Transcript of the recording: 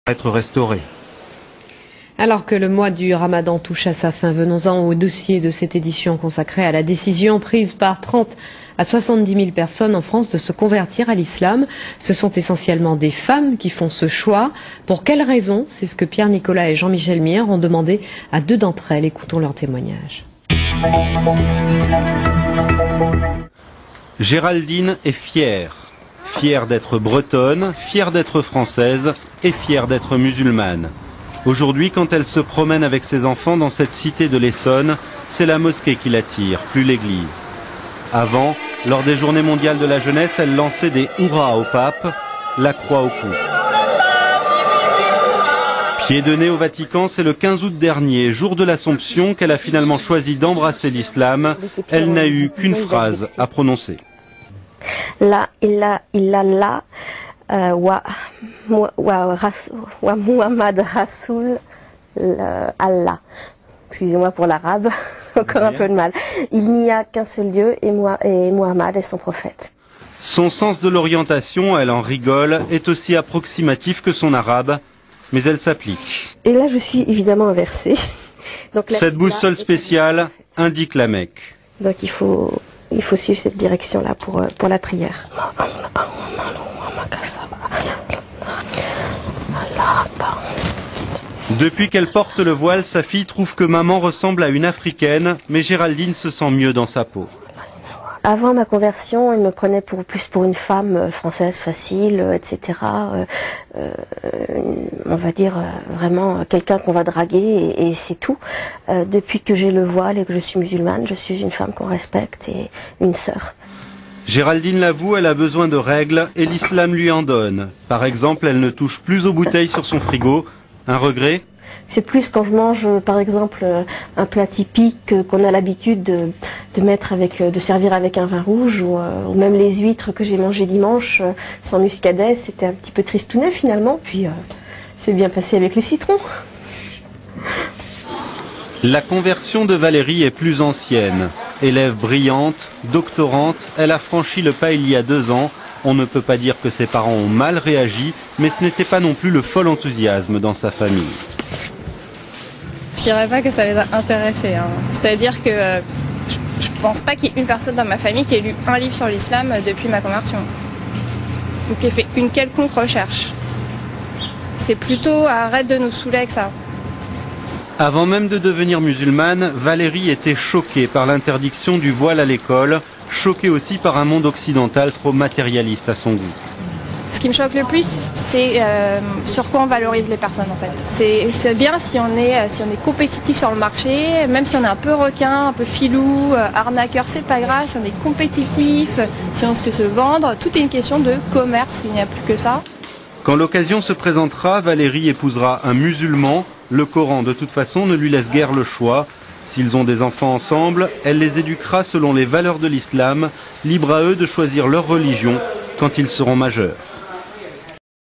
être restauré. Alors que le mois du Ramadan touche à sa fin, venons-en au dossier de cette édition consacrée à la décision prise par 30 à 70 000 personnes en France de se convertir à l'islam. Ce sont essentiellement des femmes qui font ce choix. Pour quelles raisons? C'est ce que Pierre Nicolas et Jean-Michel Mier ont demandé à 2 d'entre elles. Écoutons leur témoignage. Géraldine est fière. Fière d'être bretonne, fière d'être française et fière d'être musulmane. Aujourd'hui, quand elle se promène avec ses enfants dans cette cité de l'Essonne, c'est la mosquée qui l'attire, plus l'église. Avant, lors des journées mondiales de la jeunesse, elle lançait des hurrahs au pape, la croix au cou. Pied de nez au Vatican, c'est le 15 août dernier, jour de l'Assomption, qu'elle a finalement choisi d'embrasser l'islam. Elle n'a eu qu'une phrase à prononcer. La ilaha illallah wa Muhammad Rasoul Allah. Excusez-moi pour l'arabe, encore un peu de mal. Il n'y a qu'un seul Dieu et Muhammad est son prophète. Son sens de l'orientation, elle en rigole, est aussi approximatif que son arabe, mais elle s'applique. Et là je suis évidemment inversée. Donc, cette boussole spéciale indique la Mecque. Donc il faut suivre cette direction-là pour la prière. Depuis qu'elle porte le voile, sa fille trouve que maman ressemble à une africaine, mais Géraldine se sent mieux dans sa peau. Avant ma conversion, il me prenait plus pour une femme française facile, etc. On va dire vraiment quelqu'un qu'on va draguer et c'est tout. Depuis que j'ai le voile et que je suis musulmane, je suis une femme qu'on respecte et une sœur. Géraldine l'avoue, elle a besoin de règles et l'islam lui en donne. Par exemple, elle ne touche plus aux bouteilles sur son frigo. Un regret? C'est plus quand je mange, par exemple, un plat typique qu'on a l'habitude de servir avec un vin rouge, ou même les huîtres que j'ai mangées dimanche sans muscadet, c'était un petit peu tristounet finalement, puis c'est bien passé avec le citron. La conversion de Valérie est plus ancienne. Élève brillante, doctorante, elle a franchi le pas il y a 2 ans. On ne peut pas dire que ses parents ont mal réagi, mais ce n'était pas non plus le fol enthousiasme dans sa famille. Je dirais pas que ça les a intéressés. C'est-à-dire que je pense pas qu'il y ait une personne dans ma famille qui ait lu un livre sur l'islam depuis ma conversion. Ou qui ait fait une quelconque recherche. C'est plutôt arrête de nous saouler avec ça. Avant même de devenir musulmane, Valérie était choquée par l'interdiction du voile à l'école, choquée aussi par un monde occidental trop matérialiste à son goût. Ce qui me choque le plus, c'est sur quoi on valorise les personnes en fait. C'est bien si on est compétitif sur le marché, même si on est un peu requin, un peu filou, arnaqueur, c'est pas grave, si on est compétitif, si on sait se vendre, tout est une question de commerce, il n'y a plus que ça. Quand l'occasion se présentera, Valérie épousera un musulman. Le Coran, de toute façon, ne lui laisse guère le choix. S'ils ont des enfants ensemble, elle les éduquera selon les valeurs de l'islam, libre à eux de choisir leur religion quand ils seront majeurs.